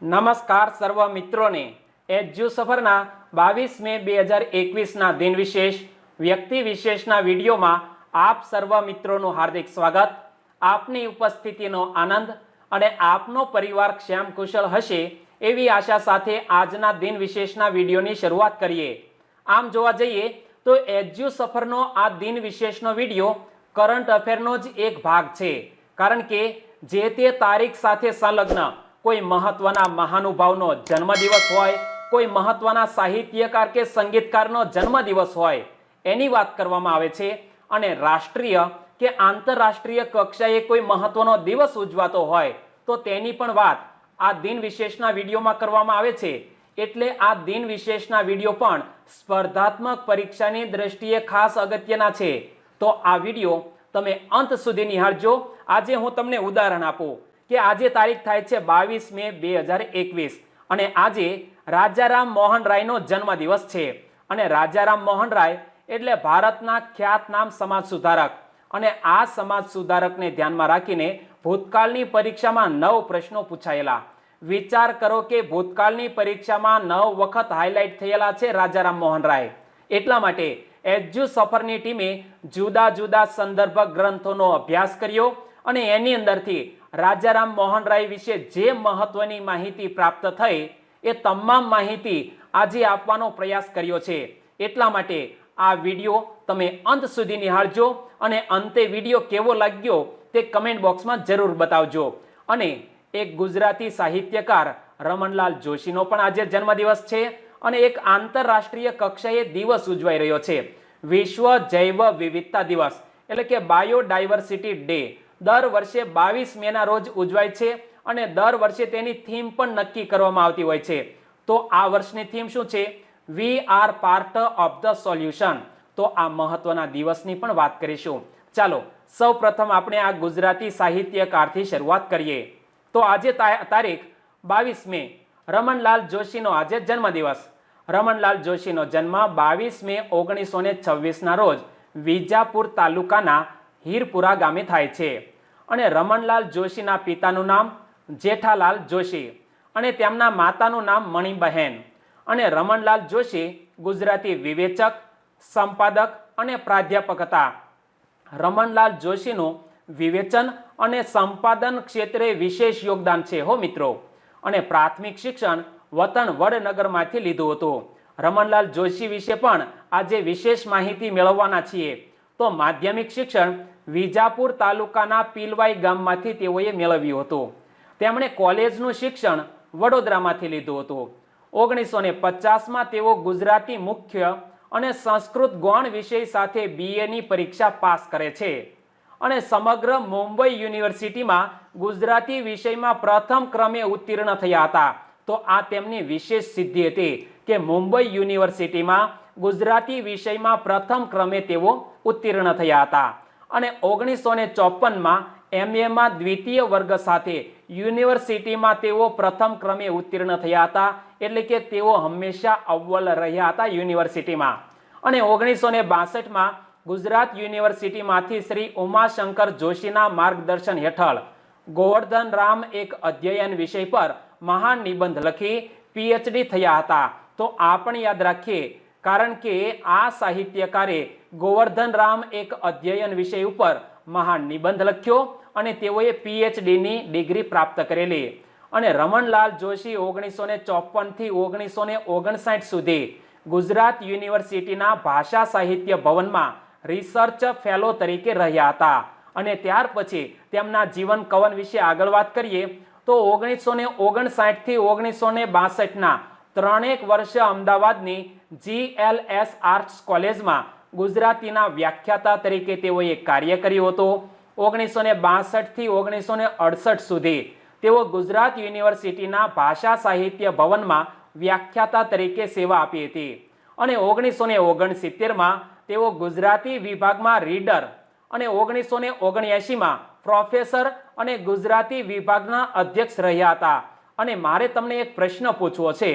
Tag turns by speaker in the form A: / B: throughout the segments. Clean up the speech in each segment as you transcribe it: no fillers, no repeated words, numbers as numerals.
A: નમસ્કાર સર્વ મિત્રોને એજ્યુ સફરના 22 મે 2021ના દિન વિશેષ વ્યક્તિ વિશેષના વિડીયોમાં આપ સર્વ મિત્રોનું હાર્દિક સ્વાગત। આપની ઉપસ્થિતિનો આનંદ અને આપનો પરિવાર ક્ષેમ કુશળ હશે એવી આશા સાથે આજના દિન વિશેષના વિડીયોની શરૂઆત કરીએ। આમ જોવા જઈએ તો એજ્યુ સફરનો આ દિન વિશેષનો વિડીયો કરંટ અફેરનો જ એક ભાગ છે, કારણ કે જે તે તારીખ સાથે સંલગ્ન કોઈ મહત્વના મહાનુભાવનો જન્મદિવસ હોય, કોઈ મહત્વના સાહિત્યકાર કે સંગીતકારનો જન્મદિવસ હોય એની વાત કરવામાં આવે છે, અને રાષ્ટ્રીય કે આંતરરાષ્ટ્રીય કક્ષાએ કોઈ મહત્વનો દિવસ ઉજવાતો હોય તો તેની પણ વાત આ દિન વિશેષના વિડીયોમાં કરવામાં આવે છે। એટલે આ દિન વિશેષના વિડીયો પણ સ્પર્ધાત્મક પરીક્ષાની દ્રષ્ટિએ ખાસ અગત્યના છે, તો આ વિડીયો તમે અંત સુધી નિહાળજો। આજે હું તમને ઉદાહરણ આપું કે આજે તારીખ થાય છે 22 મે 2021 અને આજે રાજારામ મોહન રાયનો જન્મદિવસ છે। અને રાજારામ મોહન રાય એટલે ભારતના ખ્યાતનામ સમાજ સુધારક, અને આ સમાજ સુધારકને ધ્યાનમાં રાખીને ભૂતકાળની પરીક્ષામાં 9 પ્રશ્નો પૂછાયેલા। વિચાર કરો કે ભૂતકાળની પરીક્ષામાં 9 વખત હાઇલાઇટ થયેલા છે રાજારામ મોહન રાય। એટલા માટે એજ્યુ સફરની ટીમે જુદા જુદા સંદર્ભ ગ્રંથોનો અભ્યાસ કર્યો અને એની અંદરથી રાજારામ મોહન રાય વિશે જે મહત્વની માહિતી પ્રાપ્ત થઈ એ તમામ માહિતી આજે આપવાનો પ્રયાસ કર્યો છે। એટલા માટે આ વિડીયો તમે અંત સુધી નિહાળજો અને અંતે વિડીયો કેવો લાગ્યો તે કમેન્ટ બોક્સમાં જરૂર બતાવજો। અને એક ગુજરાતી સાહિત્યકાર રમણલાલ જોશીનો પણ આજે જન્મદિવસ છે, અને એક આંતરરાષ્ટ્રીય કક્ષાએ દિવસ ઉજવાઈ રહ્યો છે, વિશ્વ જૈવ વિવિધતા દિવસ એટલે કે બાયોડાયવર્સિટી ડે। દર વર્ષે 22 મેના રોજ ઉજવાય છે અને દર વર્ષે તેની થીમ પણ નક્કી કરવામાં આવતી હોય છે। તો આ વર્ષની થીમ શું છે? We are part of the solution. તો આ મહત્વના દિવસની પણ વાત કરીશું। ચાલો સૌ પ્રથમ આપણે આ ગુજરાતી સાહિત્યકારથી શરૂઆત કરીએ। તો આજે તારીખ 22 મે રમણલાલ જોશીનો આજે જન્મદિવસ। રમણલાલ જોશીનો જન્મ 22 મે 1926ના રોજ વિજાપુર તાલુકાના હીરપુરા ગામે થાય છે। અને રમણલાલ જોશીના પિતાનું નામ જેઠાલાલ જોશી અને તેમના માતાનું નામ મણિબહેન। અને રમણલાલ જોશી ગુજરાતી વિવેચક, સંપાદક અને પ્રાધ્યાપક હતા। રમણલાલ જોશીનું વિવેચન અને સંપાદન ક્ષેત્રે વિશેષ યોગદાન છે હો મિત્રો। અને પ્રાથમિક શિક્ષણ વતન વડનગરમાંથી લીધું હતું। રમણલાલ જોશી વિશે પણ આજે વિશેષ માહિતી મેળવવાના છીએ। તો માધ્યમિક શિક્ષણ વિજાપુર તાલુકાના પીલવાઈ ગામમાંથી તેઓએ મેળવ્યું હતું। તેમણે કોલેજનું શિક્ષણ વડોદરામાંથી લીધું હતું। 1950માં તેઓ ગુજરાતી મુખ્ય અને સંસ્કૃત ગૌણ વિષય સાથે BA પરીક્ષા પાસ કરે છે અને સમગ્ર મુંબઈ યુનિવર્સિટીમાં ગુજરાતી વિષયમાં પ્રથમ ક્રમે ઉત્તીર્ણ થયા હતા। તો આ તેમની વિશેષ સિદ્ધિ હતી કે મુંબઈ યુનિવર્સિટીમાં ગુજરાતી વિષયમાં પ્રથમ ક્રમે તેઓ ઉત્તીર્ણ થયા હતા। અને 1954માં MAમાં દ્વિતીય વર્ગ સાથે યુનિવર્સિટીમાં તેઓ પ્રથમ ક્રમે ઉત્તીર્ણ થયા હતા, એટલે કે તેઓ હંમેશા અવ્વલ રહ્યા હતા યુનિવર્સિટીમાં। અને 1962માં ગુજરાત યુનિવર્સિટીમાંથી શ્રી ઉમાશંકર જોશીના માર્ગદર્શન હેઠળ ગોવર્ધન રામ એક અધ્યયન વિષય પર મહાન નિબંધ લખી PhD થયા હતા। તો આ પણ યાદ રાખીએ, કારણ કે આ સાહિત્યકારે ગોવર્ધન રામ એક અધ્યયન વિષય ઉપર મહાન નિબંધ લખ્યો અને તેઓએ PhDની ડિગ્રી પ્રાપ્ત કરેલી। અને રમણલાલ જોશી 1954 થી 1959 સુધી ગુજરાત યુનિવર્સિટીના ભાષા સાહિત્ય ભવનમાં રિસર્ચ ફેલો તરીકે રહ્યા હતા। અને ત્યાર પછી તેમના જીવન કવન વિશે આગળ વાત કરીએ તો 1959 થી 1962ના 3 વર્ષ અમદાવાદની GLS આર્ટ્સ કોલેજમાં ગુજરાતીના વ્યાખ્યાતા તરીકે તેઓએ કાર્ય કર્યું હતું। 1962 થી 1968 સુધી તેઓ ગુજરાત યુનિવર્સિટીના ભાષા સાહિત્ય ભવનમાં વ્યાખ્યાતા તરીકે સેવા આપી હતી। અને 1969માં તેઓ ગુજરાતી વિભાગમાં રીડર અને 1979માં પ્રોફેસર અને ગુજરાતી વિભાગના અધ્યક્ષ રહ્યા હતા। અને મારે તમને એક પ્રશ્ન પૂછવો છે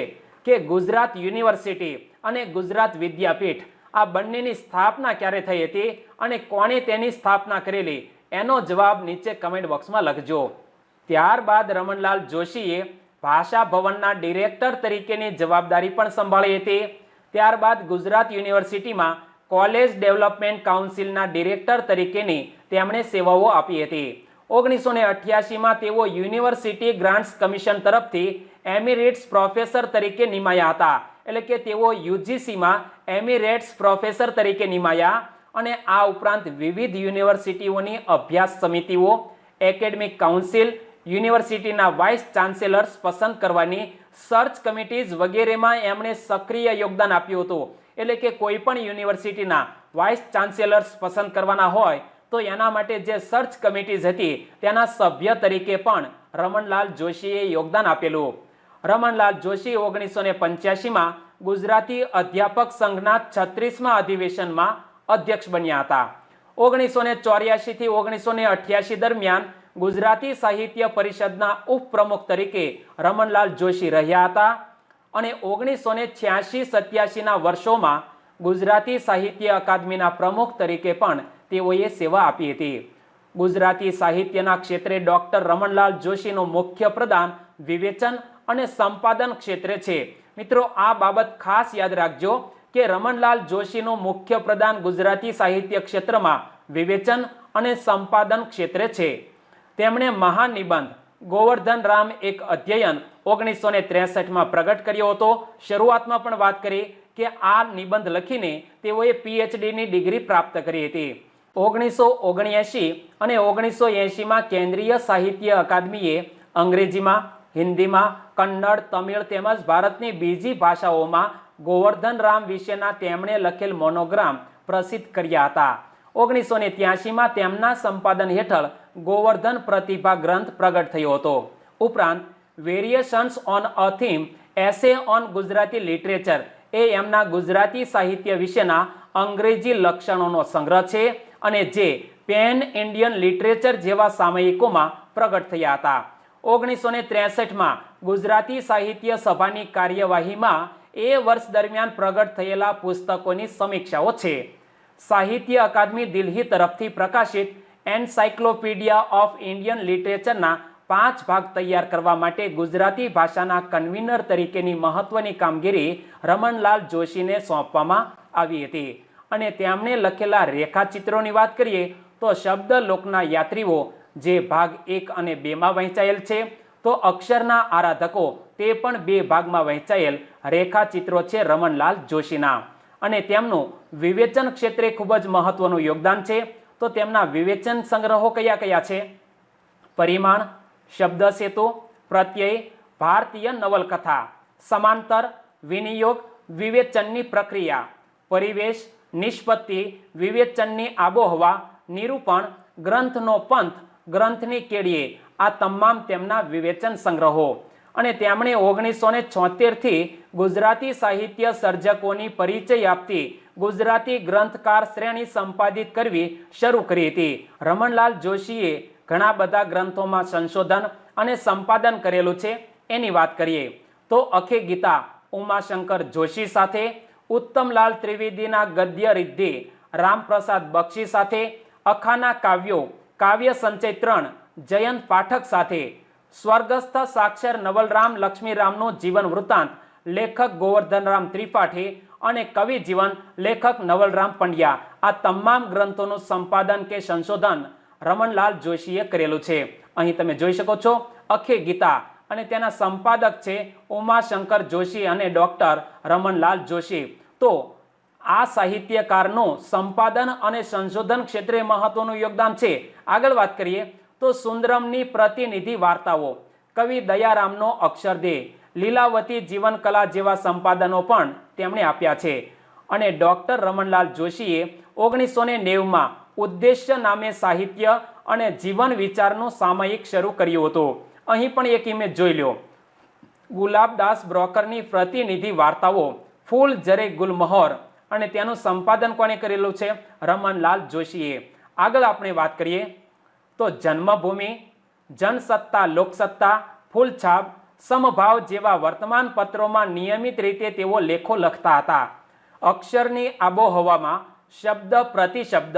A: કે ગુજરાત યુનિવર્સિટી અને ગુજરાત વિદ્યાપીઠ આ બંનેની સ્થાપના ક્યારે થઈ હતી અને કોણે તેની સ્થાપના કરેલી, એનો જવાબ નીચે કમેન્ટ બોક્સમાં લખજો। ત્યારબાદ રમણલાલ જોશીએ ભાષા ભવનના ડિરેક્ટર તરીકેની જવાબદારી પણ સંભાળી હતી. ત્યારબાદ ગુજરાત યુનિવર્સિટીમાં કોલેજ ડેવલપમેન્ટ કાઉન્સિલના ડિરેક્ટર તરીકેની તેમણે સેવાઓ આપી હતી. 1988માં તેઓ યુનિવર્સિટી ગ્રાન્ટ્સ કમિશન તરફથી એમિરેટ્સ પ્રોફેસર તરીકે નિમાયા હતા. એટલે કે તેઓ યુજીસીમાં એમિરેટ્સ પ્રોફેસર તરીકે નિમાયા અને આ ઉપરાંત વિવિધ યુનિવર્સિટીઓની અભ્યાસ સમિતિઓ, એકેડેમિક કાઉન્સિલ, યુનિવર્સિટીના વાઇસ ચાન્સેલર્સ પસંદ કરવાની સર્ચ કમિટીઝ વગેરેમાં એમણે સક્રિય યોગદાન આપ્યું હતું. એટલે કે કોઈ પણ યુનિવર્સિટીના વાઇસ ચાન્સેલર્સ પસંદ કરવાના હોય તો એના માટે જે સર્ચ કમિટીઝ હતી તેના સભ્ય તરીકે પણ રમણલાલ જોશીએ યોગદાન આપેલું. રમણલાલ જોશી 1985માં ગુજરાતી અધ્યાપક સંઘના 36મા અધિવેશનમાં અધ્યક્ષ બન્યા હતા. 1984 થી 1988 દરમિયાન ગુજરાતી સાહિત્ય પરિષદના ઉપપ્રમુખ તરીકે રમણલાલ જોશી રહ્યા હતા અને 1986-87ના વર્ષોમાં ગુજરાતી સાહિત્ય અકાદમીના પ્રમુખ તરીકે પણ તેઓએ સેવા આપી હતી. ગુજરાતી સાહિત્યના ક્ષેત્રે ડોક્ટર રમણલાલ જોશીનું મુખ્ય પ્રદાન વિવેચન અને સંપાદન ક્ષેત્રે છે. મિત્રો, આ બાબત ખાસ યાદ રાખજો કે રમણલાલ જોશીનું મુખ્ય પ્રદાન ગુજરાતી સાહિત્ય ક્ષેત્રમાં વિવેચન અને સંપાદન ક્ષેત્રે છે. તેમણે મહાન નિબંધ ગોવર્ધન રામ એક અધ્યયન 1963માં પ્રગટ કર્યો હતો. શરૂઆતમાં પણ વાત કરી કે આ નિબંધ લખીને તેઓએ પીએચડીની ડિગ્રી પ્રાપ્ત કરી હતી. 1979 અને 1980માં કેન્દ્રીય સાહિત્ય અકાદમીએ અંગ્રેજીમાં, હિન્દીમાં, કન્નડ, તમિળ તેમજ ભારતની બીજી ભાષાઓમાં ગોવર્ધન રામ વિશેના તેમણે લખેલ મોનોગ્રામ પ્રસિદ્ધ કર્યા હતા. 1983માં તેમના સંપાદન હેઠળ ગોવર્ધન પ્રતિભા ગ્રંથ પ્રગટ થયો હતો. ઉપરાંત variations on a theme essay on Gujarati literature એ એમના ગુજરાતી સાહિત્ય વિશેના અંગ્રેજી લક્ષણોનો સંગ્રહ છે અને જે પેન ઇન્ડિયન લિટરેચર જેવા સામયિકોમાં પ્રગટ થયા હતા. 1963માં ગુજરાતી સાહિત્ય સભાની કાર્યવાહીમાં એ વર્ષ દરમિયાન પ્રગટ થયેલા પુસ્તકોની સમીક્ષાઓ છે. સાહિત્ય અકાદમી દિલ્હી તરફથી પ્રકાશિત એન્સાઇક્લોપીડિયા ઓફ ઇન્ડિયન લિટરેચરના 5 ભાગ તૈયાર કરવા માટે ગુજરાતી ભાષાના કન્વીનર તરીકેની મહત્વની કામગીરી રમણલાલ જોશીને સોંપવામાં આવી હતી અને તેમણે લખેલા રેખાચિત્રોની વાત કરીએ તો શબ્દ લોકના યાત્રીઓ જે ભાગ 1 અને 2માં વહેંચાયેલ છે, તો અક્ષરના આરાધકો તે પણ 2 ભાગમાં વહેંચાયેલ રેખાચિત્રો છે રમણલાલ જોશીના. અને તેમનું વિવેચન ક્ષેત્રે ખૂબ જ મહત્વનું યોગદાન છે. તો તેમના વિવેચન સંગ્રહો કયા કયા છે? પરિમાણ, શબ્દ સેતુ, પ્રત્યય, ભારતીય નવલકથા, સમાંતર, વિનિયોગ, વિવેચનની પ્રક્રિયા, પરિવેશ, નિષ્પત્તિ, વિવેચનની આબોહવા, નિરૂપણ, ગ્રંથનો પંથ, ગ્રંથની કેડીએ, આ તમામ તેમના વિવેચન સંગ્રહો. અને તેમણે 1976 થી ગુજરાતી સાહિત્ય સર્જકોની પરિચય આપતી ગુજરાતી ગ્રંથકાર શ્રેણી સંપાદિત કરવી શરૂ કરી હતી. રમણલાલ જોશીએ ઘણા બધા ગ્રંથોમાં સંશોધન અને સંપાદન કરેલું છે. એની વાત કરીએ તો અખે ગીતા ઉમાશંકર જોશી સાથે, ઉત્તમલાલ ત્રિવેદીના ગદ્ય રિદ્ધિ રામપ્રસાદ બક્ષી સાથે, અખાના કાવ્યો કાવ્ય સંચય 3 જયંત પાઠક સાથે, સ્વર્ગસ્થ સાક્ષર નવલરામ લક્ષ્મીરામનું જીવન વૃત્તાંત લેખક ગોવર્ધનરામ ત્રિપાઠી અને કવિ જીવન લેખક નવલરામ પંડ્યા, આ તમામ ગ્રંથોનું સંપાદન કે સંશોધન રમણલાલ જોશીએ કરેલું છે. અહીં તમે જોઈ શકો છો અખે ગીતા અને તેના સંપાદક છે ઉમાશંકર જોશી અને ડોક્ટર રમણલાલ જોશી. તો આ સાહિત્યકારનું સંપાદન અને સંશોધન ક્ષેત્રે મહત્વનું યોગદાન છે. આગળ વાત કરીએ તો સુંદરમની પ્રતિનિધિ વાર્તાઓ, કવિ દયારામનો અક્ષરદેહ, લીલાવતી જીવન કલા જેવા સંપાદનો પણ તેમણે આપ્યા છે. અને ડોક્ટર રમણલાલ જોશીએ 1990માં ઉદ્દેશ્ય નામે સાહિત્ય અને જીવન વિચારનું સામયિક શરૂ કર્યું હતું. અહીં પણ એક ઇમેજ જોઈ લો. ગુલાબદાસ બ્રોકરની પ્રતિનિધિ વાર્તાઓ, ફૂલ જરે ગુલમહોર, અને તેનું સંપાદન કોને કરેલું છે? રમણલાલ જોશીએ. આગળ આપણે વાત કરીએ તો જન્મભૂમિ, જનસત્તા લોકસત્તા, ફૂલછાપ, સમભાવ જેવા વર્તમાન પત્રોમાં નિયમિત રીતે તેઓ લેખો લખતા હતા. અક્ષરની આબોહવામાં શબ્દ પ્રતિશબ્દ,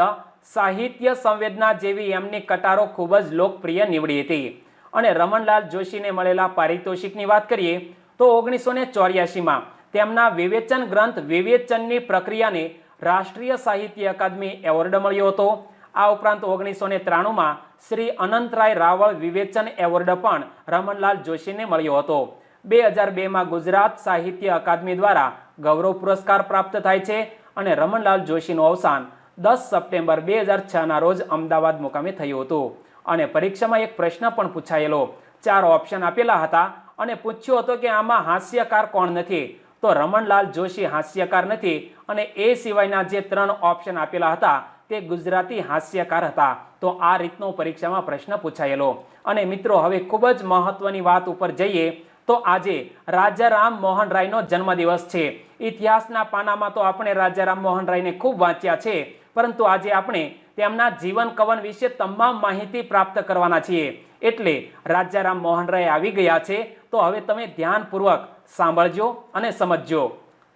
A: સાહિત્ય સંવેદના જેવી એમની કટારો ખૂબ જ લોકપ્રિય નીવડી હતી. અને રમણલાલ જોશીને મળેલા પારિતોષિકની વાત કરીએ તો 1984માં તેમના વિવેચન ગ્રંથ વિવેચનની પ્રક્રિયાને રાષ્ટ્રીય સાહિત્ય અકાદમી એવોર્ડ મળ્યો હતો. આ ઉપરાંત 1993માં શ્રી અનંતરાય રાવળ વિવેચન એવોર્ડ પણ રમણલાલ જોશીને મળ્યો હતો. 2002માં ગુજરાત સાહિત્ય અકાદમી દ્વારા ગૌરવ પુરસ્કાર પ્રાપ્ત થાય છે અને રમણલાલ જોશીનું અવસાન 10 સપ્ટેમ્બર 2006ના રોજ અમદાવાદ મુકામે થયું હતું. અને પરીક્ષામાં એક પ્રશ્ન પણ પૂછાયેલો, 4 ઓપ્શન આપેલા હતા અને પૂછ્યો હતો કે આમાં હાસ્યકાર કોણ નથી, તો રમણલાલ જોશી હાસ્યકાર નથી અને એ સિવાયના જે 3 ઓપ્શન આપેલા હતા તે ગુજરાતી હાસ્યકાર હતા. તો આ રીતનો પરીક્ષામાં પ્રશ્ન પૂછાયેલો. અને મિત્રો હવે ખૂબ જ મહત્વની વાત ઉપર જઈએ તો આજે રાજા રામ મોહન રાયનો જન્મદિવસ છે. ઇતિહાસના પાનામાં તો આપણે રાજા રામ મોહન રાયને ખૂબ વાંચ્યા છે, પરંતુ આજે આપણે તેમના જીવન કવન વિશે તમામ માહિતી પ્રાપ્ત કરવાના છીએ. એટલે રાજા રામ મોહન રાય આવી ગયા છે, તો હવે તમે ધ્યાનપૂર્વક સાંભળજો અને સમજજો.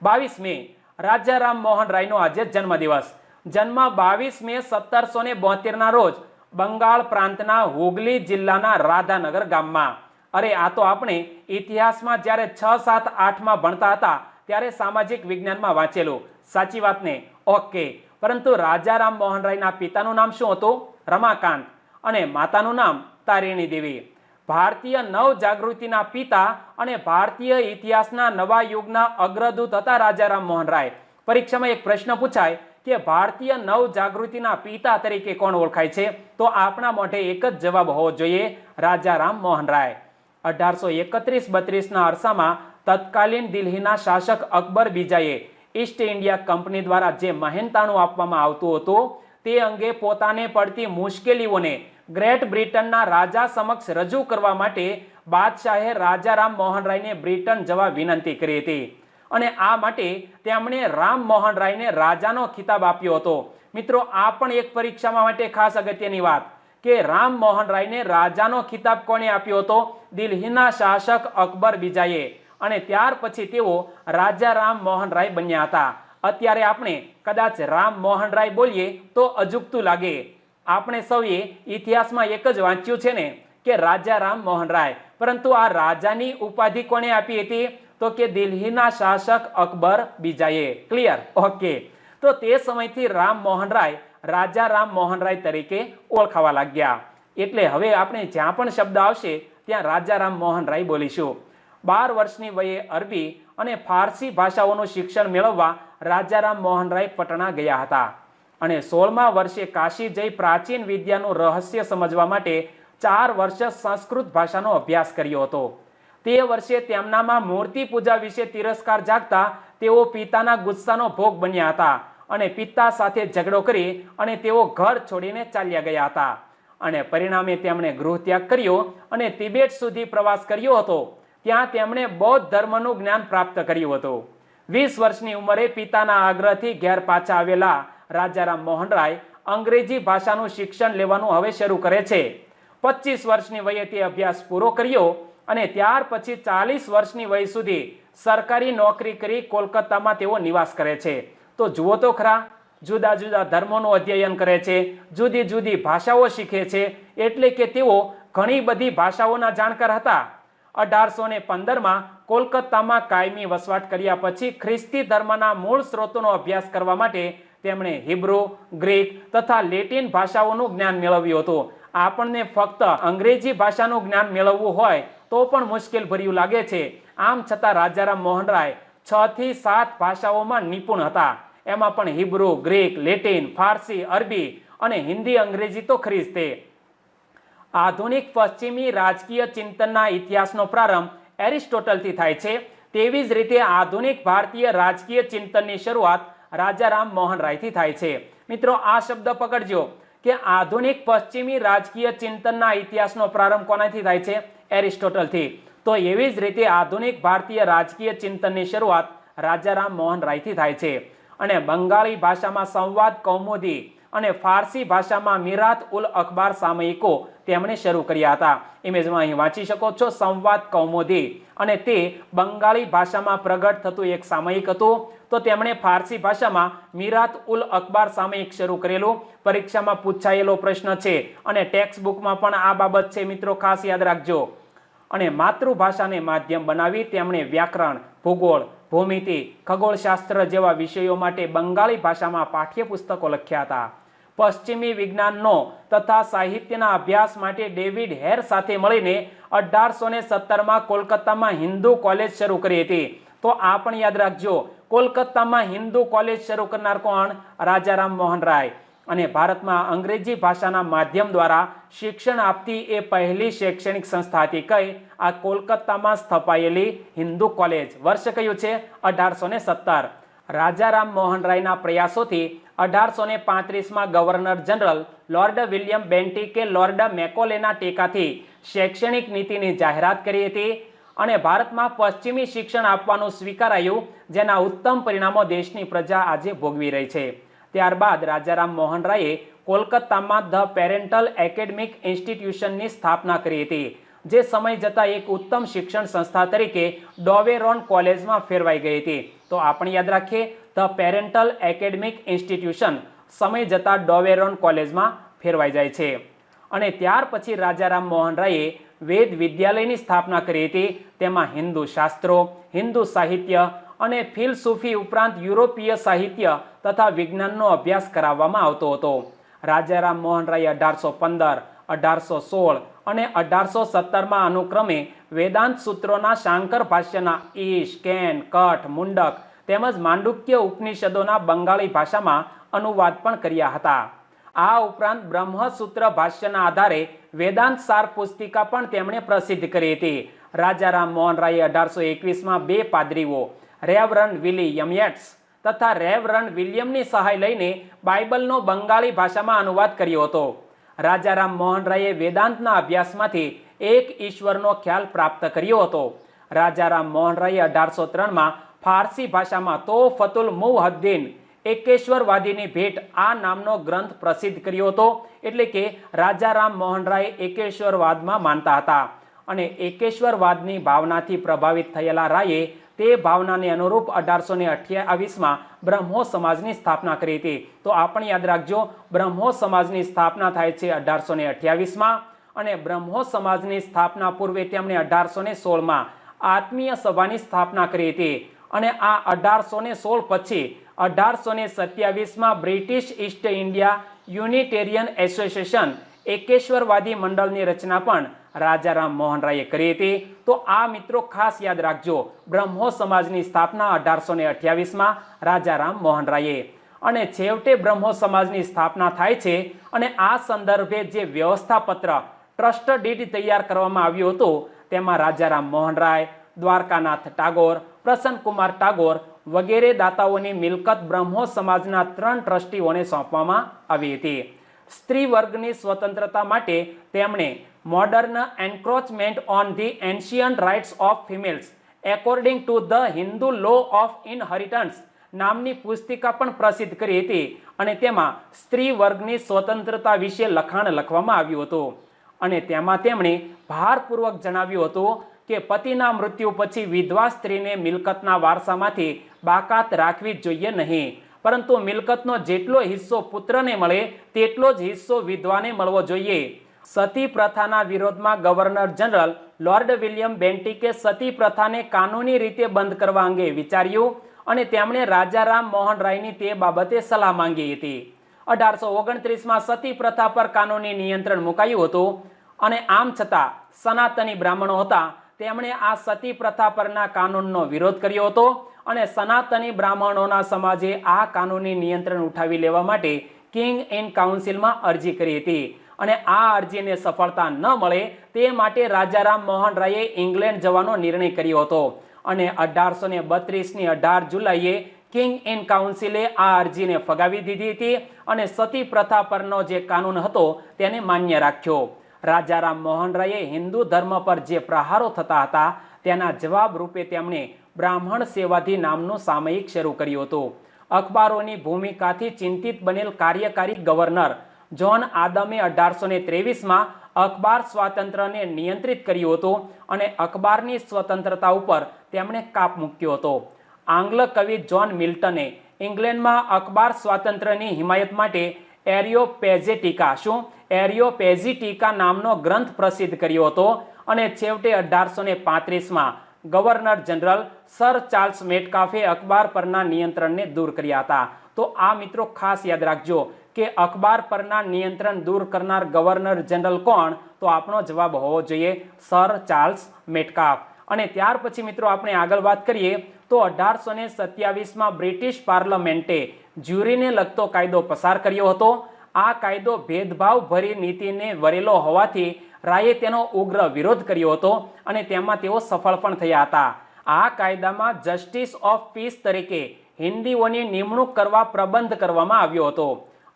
A: 22 મે રાજા રામ મોહન રાયનો આજે જન્મદિવસ. જન્મ 22 મે 1772ના રોજ બંગાળ પ્રાંતના હુગલી જિલ્લાના રાધાનગર ગામમાં. અરે આ તો આપણે ઇતિહાસમાં જ્યારે 6, 7, 8માં ભણતા હતા ત્યારે સામાજિક વિજ્ઞાનમાં વાંચેલું. સાચી વાત ને? ઓકે. પરંતુ રાજા રામ મોહન રાયના પિતાનું નામ શું હતું? રમાકાંત. અને માતાનું નામ તારિણી દેવી. ભારતીય નવ જાગૃતિના પિતા અને ભારતીય ઇતિહાસના નવા યુગના અગ્રદૂત હતા રાજા રામ મોહન રાય. પરીક્ષામાં એક પ્રશ્ન પૂછાય કે ભારતીય નવ જાગૃતિના પિતા તરીકે કોણ ઓળખાય છે, તો આપણા મોઢે એક જ જવાબ હોવો જોઈએ, રાજા રામ મોહન રાય. 1831-32ના અરસામાં તત્કાલીન દિલ્હીના શાસક અકબર બીજાએ ઈસ્ટ ઇન્ડિયા કંપની દ્વારા જે મહેનતાણું આપવામાં આવતું હતું તે અંગે પોતાને પડતી મુશ્કેલીઓને ગ્રેટ બ્રિટનના રાજા સમક્ષ રજૂ કરવા માટે બાદશાહે રાજા રામ મોહન રાયને બ્રિટન જવા વિનંતી કરી હતી. અને આ માટે તેમણે રામ મોહન રાયને રાજાનો ખિતાબ આપ્યો હતો. મિત્રો આ પણ એક પરીક્ષામાં માટે ખાસ અગત્યની વાત કે રામ મોહન રાયને રાજાનો ખિતાબ કોણે આપ્યો હતો? દિલ્હીના શાસક અકબર બીજાએ. અને ત્યાર પછી તેઓ રાજા રામ મોહન રાય બન્યા હતા. અત્યારે આપણે કદાચ રામ મોહન રાય બોલીએ તો અજુગતું લાગે. આપણે સૌએ ઇતિહાસમાં એક જ વાંચ્યું છે ને કે રાજા રામ મોહન રાય, પરંતુ આ રાજાની ઉપાધિ કોણે આપી હતી? તો કે દિલ્હીના શાસક અકબર બીજાએ. ક્લિયર? ઓકે. તો તે સમયથી રામ મોહન રાય રાજા રામ મોહન રાય તરીકે ઓળખાવા લાગ્યા. એટલે હવે આપણે જ્યાં પણ શબ્દ આવશે ત્યાં રાજા રામ મોહન રાય બોલીશું. 12 વર્ષની વયે અરબી અને ફારસી ભાષાઓનું શિક્ષણ મેળવવા રાજા રામ મોહન રાય પટણા ગયા હતા. અને 16મા વર્ષે કાશી જઈ પ્રાચીન વિદ્યાનું રહસ્ય સમજવા માટે 4 વર્ષ સંસ્કૃત ભાષાનો અભ્યાસ કર્યો હતો. તે વર્ષે તેમનામાં મૂર્તિ પૂજા વિશે તિરસ્કાર જાગતા તેઓ પિતાના ગુસ્સાનો ભોગ બન્યા હતા અને પિતા સાથે ઝઘડો કરી અને તેઓ ઘર છોડીને ચાલ્યા ગયા હતા. અને પરિણામે તેમણે ગૃહ ત્યાગ કર્યો અને તિબેટ સુધી પ્રવાસ કર્યો હતો. ત્યાં તેમણે બૌદ્ધ ધર્મનું જ્ઞાન પ્રાપ્ત કર્યું હતું. 20 વર્ષની ઉંમરે પિતાના આગ્રહથી ઘેર પાછા આવેલા રાજા રામ મોહન રાય અંગ્રેજી ભાષાનું શિક્ષણ લેવાનું હવે શરૂ કરે છે. 25 વર્ષની વયે તે અભ્યાસ પૂરો કર્યો અને ત્યાર પછી 40 વર્ષની વય સુધી સરકારી નોકરી કરી કોલકાતામાં તેઓ નિવાસ કરે છે. તો જુઓ તો ખરા, જુદા જુદા ધર્મોનું અધ્યયન કરે છે, જુદી જુદી ભાષાઓ શીખે છે, એટલે કે તેઓ ઘણી બધી ભાષાઓના જાણકાર હતા. 1815માં કોલકાતામાં કાયમી વસવાટ કર્યા પછી ખ્રિસ્તી ધર્મના મૂળ સ્ત્રોતોનો અભ્યાસ કરવા માટે તેમણે હિબ્રુ, ગ્રીક તથા લેટિન ભાષાઓનું જ્ઞાન મેળવ્યું હતું. આપણને ફક્ત અંગ્રેજી ભાષાનું જ્ઞાન મેળવવું હોય તો પણ મુશ્કેલ ભર્યું લાગે છે. આમ છતાં રાજા રામ મોહન રાય 6 થી 7 ભાષાઓમાં નિપુણ હતા. એમાં પણ હિબ્રુ, ગ્રીક, લેટિન, ફારસી, અરબી અને હિન્દી અંગ્રેજી તો ખરી જ તે. આધુનિક પશ્ચિમી રાજકીય ચિંતનના ઇતિહાસનો પ્રારંભ એરિસ્ટોટલથી થાય છે. તેવી જ રીતે આધુનિક ભારતીય રાજકીય ચિંતનની શરૂઆત રાજા રામ મોહન રાયથી થાય છે. મિત્રો આ શબ્દ પકડજો કે આધુનિક પશ્ચિમી રાજકીય ચિંતનના ઇતિહાસનો પ્રારંભ કોનાથી થાય છે? એરિસ્ટોટલથી. તો એવી જ રીતે આધુનિક ભારતીય રાજકીય ચિંતનની શરૂઆત રાજા રામ મોહન રાયથી થાય છે. અને બંગાળી ભાષામાં સંવાદ કૌમુદી અને ફારસી ભાષામાં મીરાત ઉલ અખબાર સામયિકો તેમણે શરૂ કર્યા હતા. ઇમેજમાં અહીં વાંચી શકો છો, સંવાદ કૌમુદી, અને તે બંગાળી ભાષામાં પ્રગટ થતું એક સામયિક હતું. તો તેમણે ફારસી ભાષામાં મીરાત ઉલ અખબાર સામયિક શરૂ કરેલું. પરીક્ષામાં પૂછાયેલો પ્રશ્ન છે અને ટેક્સ્ટ બુકમાં પણ આ બાબત છે મિત્રો, ખાસ યાદ રાખજો. અને માતૃભાષાને માધ્યમ બનાવી તેમણે વ્યાકરણ, ભૂગોળ, ભૂમિતિ, ખગોળશાસ્ત્ર જેવા વિષયો માટે બંગાળી ભાષામાં પાઠ્યપુસ્તકો લખ્યા હતા. પશ્ચિમી વિજ્ઞાનનો તથા સાહિત્યના અભ્યાસ માટે ડેવિડ હેર સાથે મળીને 1817માં કોલકાતામાં હિન્દુ કોલેજ શરૂ કરી હતી. તો આ પણ યાદ રાખજો, કોલકાતામાં હિન્દુ કોલેજ શરૂ કરનાર કોણ? રાજારામ મોહન રાય. અને ભારતમાં અંગ્રેજી ભાષાના માધ્યમ દ્વારા શિક્ષણ આપતી એ પહેલી શૈક્ષણિક સંસ્થા હતી. કઈ? આ કોલકાતામાં સ્થપાયેલી હિન્દુ કોલેજ. વર્ષ કયું છે? 1817. રાજારામ મોહન રાયના પ્રયાસોથી 1835માં ગવર્નર જનરલ લોર્ડ વિલિયમ બેન્ટિકે લોર્ડ મેકોલેના ટેકાથી શૈક્ષણિક નીતિની જાહેરાત કરી હતી અને ભારતમાં પશ્ચિમી શિક્ષણ આપવાનું સ્વીકારાયું, જેના ઉત્તમ પરિણામો દેશની પ્રજા આજે ભોગવી રહી છે. ત્યારબાદ રાજારામ મોહન રાયે કોલકાતામાં ધ પેરેન્ટલ એકેડમિક ઇન્સ્ટિટ્યુશનની સ્થાપના કરી હતી, જે સમય જતાં એક ઉત્તમ શિક્ષણ સંસ્થા તરીકે ડોવેરોન કોલેજમાં ફેરવાઈ ગઈ હતી. તો આપણે યાદ રાખીએ, ધ પેરેન્ટલ એકેડમિક ઇન્સ્ટિટ્યુશન સમય જતાં ડોવેરોન કોલેજમાં ફેરવાઈ જાય છે. અને ત્યાર પછી રાજારામ મોહન રાયે વેદ વિદ્યાલયની સ્થાપના કરી હતી. તેમાં હિન્દુ શાસ્ત્રો, હિન્દુ સાહિત્ય અને ફિલસૂફી ઉપરાંત યુરોપીય સાહિત્ય તથા વિજ્ઞાનનો અભ્યાસ કરાવવામાં આવતો હતો. રાજારામ મોહન રાયે 1815, 1816 અને 1817માં અનુક્રમે વેદાંત સૂત્રોના શાંકર ભાષ્યના ઈશ, કેન, કઠ, મુંડક તેમજ માંડુક્ય ઉપનિષદોના બંગાળી ભાષામાં અનુવાદ પણ કર્યા હતા. આ ઉપરાંત બ્રહ્મસૂત્ર ભાષ્યના આધારે વેદાંત સાર પુસ્તિકા પણ તેમણે પ્રસિદ્ધ કરી હતી. રાજારામ મોહન રાયે 1821માં 2 પાદરીઓ રેવરન વિલી યમ્યેટ્સ તથા રેવરન વિલિયમની સહાય લઈને બાઇબલનો બંગાળી ભાષામાં અનુવાદ કર્યો હતો. રાજારામ મોહન રાયે વેદાંતના અભ્યાસમાંથી એક ઈશ્વરનો ખ્યાલ પ્રાપ્ત કર્યો હતો. રાજારામ મોહન રાયે 1803માં ફારસી ભાષામાં તોફતુલ મુવહદ્દીન એકેશ્વરવાદીની ભેટ આ નામનો ગ્રંથ પ્રસિદ્ધ કર્યો હતો. એટલે કે રાજારામ મોહન રાય એકેશ્વરવાદમાં માનતા હતા અને એકેશ્વરવાદની ભાવનાથી પ્રભાવિત થયેલા રાયે તે ભાવનાને અનુરૂપ 1828માં બ્રહ્મો સમાજની સ્થાપના કરી હતી. તો આ પણ યાદ રાખજો, બ્રહ્મો સમાજની સ્થાપના થાય છે 1828માં અને બ્રહ્મો સમાજની સ્થાપના પૂર્વે તેમણે 1816માં આત્મીય સભાની સ્થાપના કરી હતી. અને આ 1816 પછી 1827માં બ્રિટિશ ઈસ્ટ ઇન્ડિયા યુનિટેરિયન એસોસિએશન એકેશ્વરવાદી મંડળની રચના પણ રાજારામ મોહન રાયે કરી હતી. તો આ મિત્રો ખાસ યાદ રાખજો, બ્રહ્મો સમાજની સ્થાપના 1828માં રાજારામ મોહન રાયે. અને છેવટે બ્રહ્મો સમાજની સ્થાપના થાય છે અને આ સંદર્ભે જે વ્યવસ્થાપત્ર ટ્રસ્ટ ડીડ તૈયાર કરવામાં આવ્યું હતું તેમાં રાજારામ મોહન રાય, દ્વારકાનાથ ટાગોર, પ્રસન્નકુમાર ટાગોર વગેરે દાતાઓની મિલકત બ્રહ્મો સમાજના 3 ટ્રસ્ટીઓને સોંપવામાં આવી હતી. સ્ત્રી વર્ગની સ્વતંત્રતા માટે તેમણે modern encroachment on the ancient rights of females according to the Hindu law of inheritance નામની પુસ્તિકા પણ પ્રસિદ્ધ કરી હતી અને તેમાં સ્ત્રી વર્ગની સ્વતંત્રતા વિશે લખાણ લખવામાં આવ્યું હતું. અને તેમાં તેમણે ભારપૂર્વક જણાવ્યું હતું કે પતિના મૃત્યુ પછી વિધવા સ્ત્રીને મિલકતના વારસામાંથી બાકાત રાખવી જ જોઈએ નહીં, પરંતુ મિલકતનો જેટલો હિસ્સો પુત્રને મળે તેટલો જ હિસ્સો વિધવાને મળવો જોઈએ. સતી પ્રથાના વિરોધમાં ગવર્નર જનરલ લોર્ડ વિલિયમ બેન્ટિકે સતી પ્રથાને કાનૂની રીતે બંધ કરવા અંગે વિચાર્યું અને તેમણે રાજારામ મોહન રાયની તે બાબતે સલાહ માંગી હતી. 1829માં સતી પ્રથા પર કાનૂની નિયંત્રણ મુકાયું હતું અને આમ છતાં સનાતની બ્રાહ્મણો હતા તેમણે આ સતી પ્રથા પરના કાનૂનનો વિરોધ કર્યો હતો અને સનાતની બ્રાહ્મણોના સમાજે આ કાનૂની નિયંત્રણ ઉઠાવી લેવા માટે કિંગ ઇન કાઉન્સિલમાં અરજી કરી હતી અને આ અરજીને સફળતા ન મળે તે માટે રાજારામ મોહન રાયે ઇંગ્લેન્ડ જવાનો નિર્ણય કર્યો હતો અને 1832ની 18 જુલાઈએ કિંગ ઇન કાઉન્સિલે આ અરજીને ફગાવી દીધી હતી અને સતી પ્રથા પરનો જે કાનૂન હતો તેને માન્ય રાખ્યો. રાજારામ મોહન રાયે હિન્દુ ધર્મ પર જે પ્રહારો થતા હતા તેના જવાબ રૂપે તેમણે બ્રાહ્મણ સેવાધી નામનું સામયિક શરૂ કર્યું હતું. અખબારોની ભૂમિકાથી ચિંતિત બનેલ કાર્યકારી ગવર્નર જ્હોન આદમે 1823માં અખબાર સ્વાતંત્ર્યને નિયંત્રિત કર્યું હતું અને અખબારની સ્વતંત્રતા ઉપર તેમણે કાપ મૂક્યો હતો. આંગ્લ કવિ જ્હોન મિલ્ટને ઇંગ્લેન્ડમાં અખબાર સ્વાતંત્ર્યની હિમાયત માટે એરિયોપેજિટિકા નામનો ગ્રંથ પ્રસિદ્ધ કર્યો હતો અને છેવટે 1835માં ગવર્નર જનરલ સર ચાર્લ્સ મેટકાફે અખબાર પરના નિયંત્રણને દૂર કર્યા હતા. તો આ મિત્રો ખાસ યાદ રાખજો કે અખબાર પરના નિયંત્રણ દૂર કરનાર ગવર્નર જનરલ કોણ? તો આપણો જવાબ હોવો જોઈએ સર ચાર્લ્સ મેટકાફ. અને ત્યાર પછી મિત્રો આપણે આગળ વાત કરીએ તો 1827માં બ્રિટિશ પાર્લામેન્ટે જ્યુરીને લગતો કાયદો પસાર કર્યો હતો. આ કાયદો ભેદભાવ ભરી નીતિને વરેલો હોવાથી રાયે તેનો ઉગ્ર વિરોધ કર્યો હતો અને તેમાં તેઓ સફળ પણ થયા હતા. આ કાયદામાં જસ્ટિસ ઓફ પીસ તરીકે હિન્દીઓની નિમણૂક કરવા પ્રબંધ કરવામાં આવ્યો હતો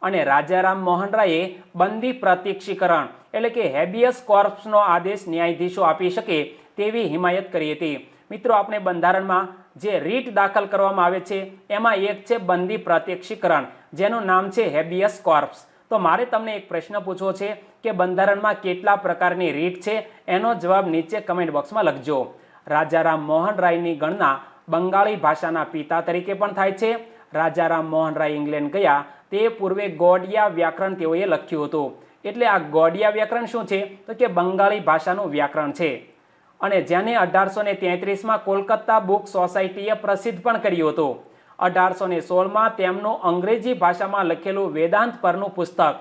A: અને રાજારામ મોહન રાયે બંદી પ્રત્યક્ષીકરણ એટલે કે હેબિયસ કોર્પ્સનો આદેશ ન્યાયાધીશો આપી શકે તેવી હિમાયત કરી હતી. મિત્રો આપણે બંધારણમાં જે રીટ દાખલ કરવામાં આવે છે એમાં એક છે બંદી પ્રત્યક્ષીકરણ, જેનું નામ છે હેબિયસ કોર્પ્સ. તો મારે તમને એક પ્રશ્ન પૂછવો છે કે બંધારણમાં કેટલા પ્રકારની રીટ છે? એનો જવાબ નીચે કમેન્ટ બોક્સમાં લખજો. રાજારામ મોહન રાયની ગણના બંગાળી ભાષાના પિતા તરીકે પણ થાય છે. રાજારામ મોહન રાય ઇંગ્લેન્ડ ગયા તે પૂર્વે ગોડિયા વ્યાકરણ તેઓએ લખ્યું હતું. એટલે આ ગોડિયા વ્યાકરણ શું છે? તો કે બંગાળી ભાષાનું વ્યાકરણ છે અને જેને 1833માં કોલકાતા બુક સોસાયટીએ પ્રસિદ્ધ પણ કર્યું હતું. 1816માં તેમનું અંગ્રેજી ભાષામાં લખેલું વેદાંત પરનું પુસ્તક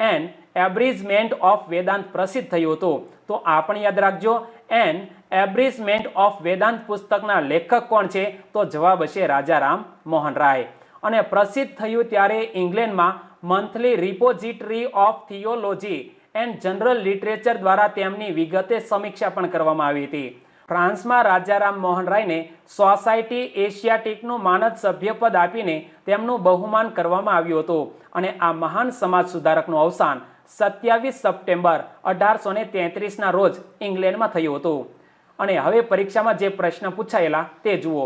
A: એન એબ્રિજમેન્ટ ઓફ વેદાંત પ્રસિદ્ધ થયું હતું. તો આ પણ યાદ રાખજો, એન એબ્રિજમેન્ટ ઓફ વેદાંત પુસ્તકના લેખક કોણ છે? તો જવાબ હશે રાજારામ મોહન રાય. અને પ્રસિદ્ધ થયું ત્યારે ઇંગ્લેન્ડમાં monthly repository of theology and general literature દ્વારા તેમની વિગતે સમીક્ષા પણ કરવામાં આવી હતી. ફ્રાન્સમાં રાજારામ મોહન રાયને સોસાયટી એશિયાટિકનું માનદ સભ્યપદ આપીને તેમનું બહુમાન કરવામાં આવ્યું હતું અને આ મહાન સમાજ સુધારકનું અવસાન 27 સપ્ટેમ્બર 1833ના રોજ ઇંગ્લેન્ડમાં થયું હતું. અને હવે પરીક્ષામાં જે પ્રશ્ન પૂછાયેલા તે જુઓ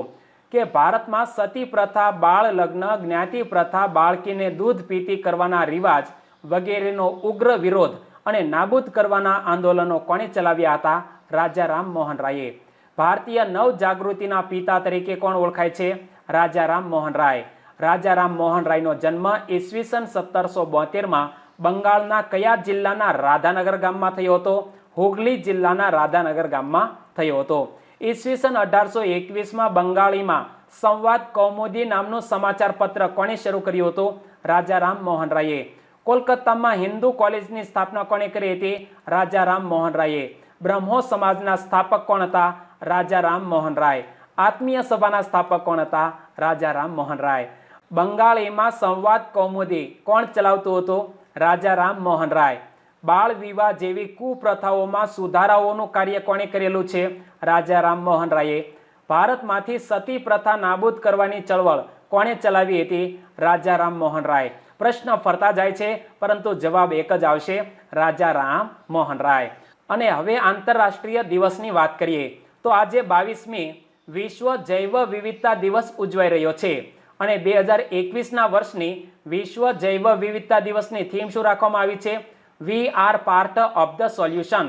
A: કે ભારતમાં સતી પ્રથા, બાળ લગ્ન, જ્ઞાતિ પ્રથા, બાળકીને દૂધ પીતી કરવાના રિવાજ વગેરેનો ઉગ્ર વિરોધ અને નાબૂદ કરવાના આંદોલનો કોણે ચલાવ્યા હતા? રાજારામ મોહન રાયે. ભારતીય નવજાગૃતિના પિતા તરીકે કોણ ઓળખાય છે? રાજારામ મોહન રાય. રાજારામ મોહન રાયનો જન્મ ઈસવીસન 1772માં બંગાળના કયા જિલ્લાના રાધાનગર ગામમાં થયો હતો? હુગલી જિલ્લાના રાધાનગર ગામમાં થયો હતો. ઈસવીસન 1821માં બંગાળીમાં સંવાદ કૌમુદી નામનું સમાચાર પત્ર કોણે શરૂ કર્યું હતું? રાજારામ મોહન રાયે. કોલકાતામાં હિન્દુ કોલેજની સ્થાપના કોણે કરી હતી? રાજારામ મોહન રાયે. બ્રહ્મો સમાજના સ્થાપક કોણ હતા? રાજારામ મોહન રાય. આત્મીય સભાના સ્થાપક કોણ હતા? રાજારામ મોહન રાય. બંગાળીમાં સંવાદ કૌમુદી કોણ ચલાવતું હતું? રાજારામ મોહન રાય. બાળ વિવાહ જેવી કુપ્રથાઓમાં સુધારાઓનું કાર્ય કોણે કરેલું છે? રાજારામ મોહન રાયે. ભારતમાંથી સતી પ્રથા નાબૂદ કરવાની ચળવળ કોણે ચલાવી હતી? રાજારામ મોહન રાય. પ્રશ્ન ફરતા જાય છે પરંતુ જવાબ એક જ આવશે, રાજારામ મોહન રાય. અને હવે આંતરરાષ્ટ્રીય દિવસની વાત કરીએ તો આજે 22મી વિશ્વ જૈવ વિવિધતા દિવસ ઉજવાઈ રહ્યો છે અને 2021ના વર્ષની વિશ્વ જૈવ વિવિધતા દિવસની થીમ શું રાખવામાં આવી છે? We are part of the solution.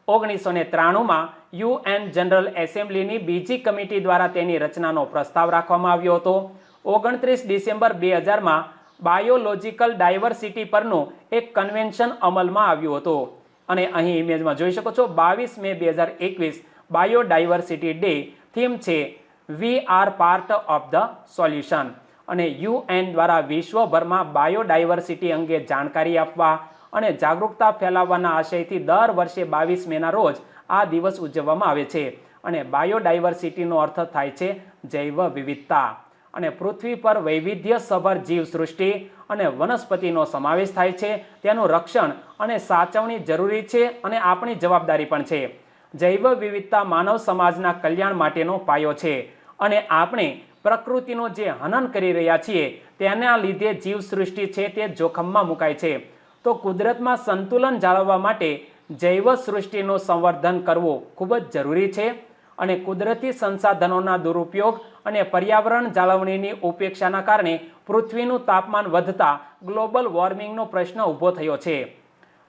A: 1993માં UN જનરલ એસેમ્બલીની બીજી કમિટી દ્વારા તેની રચનાનો પ્રસ્તાવ રાખવામાં આવ્યો હતો. 29 ડિસેમ્બર 2000માં બાયોલોજિકલ ડાયવર્સિટી પરનું એક કન્વેન્શન અમલમાં આવ્યું હતું અને અહીં ઇમેજમાં જોઈ શકો છો 22 મે 2021 બાયોડાયવર્સિટી ડે. થીમ છે we are part of the solution અને UN દ્વારા વિશ્વભરમાં બાયોડાયવર્સિટી અંગે જાણકારી આપવા અને જાગૃતતા ફેલાવવાના આશયથી દર વર્ષે 22 મેના રોજ આ દિવસ ઉજવવામાં આવે છે અને બાયોડાયવર્સિટીનો અર્થ થાય છે જૈવ વિવિધતા અને પૃથ્વી પર વૈવિધ્યસભર જીવસૃષ્ટિ અને વનસ્પતિનો સમાવેશ થાય છે. તેનું રક્ષણ અને સાચવણી જરૂરી છે અને આપણી જવાબદારી પણ છે. જૈવ વિવિધતા માનવ સમાજના કલ્યાણ માટેનો પાયો છે અને આપણે પ્રકૃતિનું જે હનન કરી રહ્યા છીએ તેના લીધે જીવસૃષ્ટિ છે તે જોખમમાં મુકાય છે. તો કુદરતમાં સંતુલન જાળવવા માટે જૈવ સૃષ્ટિનું સંવર્ધન કરવું ખૂબ જ જરૂરી છે અને કુદરતી સંસાધનોના દુરુપયોગ અને પર્યાવરણ જાળવણીની ઉપેક્ષાના કારણે પૃથ્વીનું તાપમાન વધતા ગ્લોબલ વોર્મિંગનો પ્રશ્ન ઊભો થયો છે.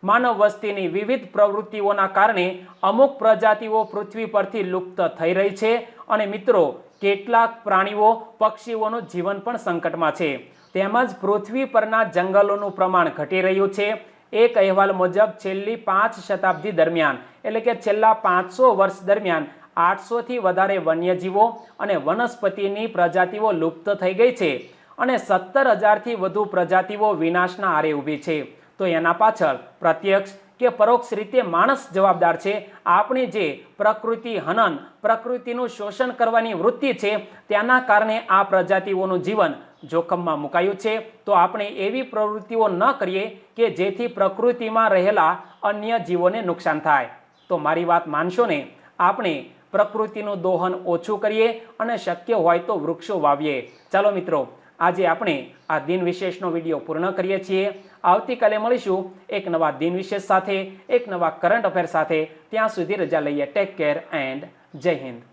A: માનવ વસ્તીની વિવિધ પ્રવૃત્તિઓના કારણે અમુક પ્રજાતિઓ પૃથ્વી પરથી લુપ્ત થઈ રહી છે અને મિત્રો કેટલાક પ્રાણીઓ પક્ષીઓનું જીવન પણ સંકટમાં છે. તેમજ પૃથ્વી પરના જંગલોનું પ્રમાણ ઘટી રહ્યું છે. એક અહેવાલ મુજબ છેલ્લી 5 શતાબ્દી દરમિયાન એટલે કે છેલ્લા 500 વર્ષ દરમિયાન 800થી વધારે વન્યજીવો અને વનસ્પતિની પ્રજાતિઓ લુપ્ત થઈ ગઈ છે અને 17,000થી વધુ પ્રજાતિઓ વિનાશના આરે ઊભી છે. તો એના પાછળ પ્રત્યક્ષ કે પરોક્ષ રીતે માણસ જવાબદાર છે. આપણી જે પ્રકૃતિ હનન, પ્રકૃતિનું શોષણ કરવાની વૃત્તિ છે તેના કારણે આ પ્રજાતિઓનું જીવન જોખમમાં મુકાયું છે. તો આપણે એવી પ્રવૃત્તિઓ ન કરીએ કે જેથી પ્રકૃતિમાં રહેલા અન્ય જીવોને નુકસાન થાય. તો મારી વાત માનશો ને, આપણે પ્રકૃતિનું દોહન ઓછું કરીએ અને શક્ય હોય તો વૃક્ષો વાવીએ. ચાલો મિત્રો, આજે આપણે આ દિન વિશેષનો વિડીયો પૂર્ણ કરીએ છીએ. આવતીકાલે મળીશું એક નવા દિન વિશેષ સાથે, એક નવા કરંટ અફેર સાથે. ત્યાં સુધી રજા લઈએ. ટેક કેર એન્ડ જય હિન્દ.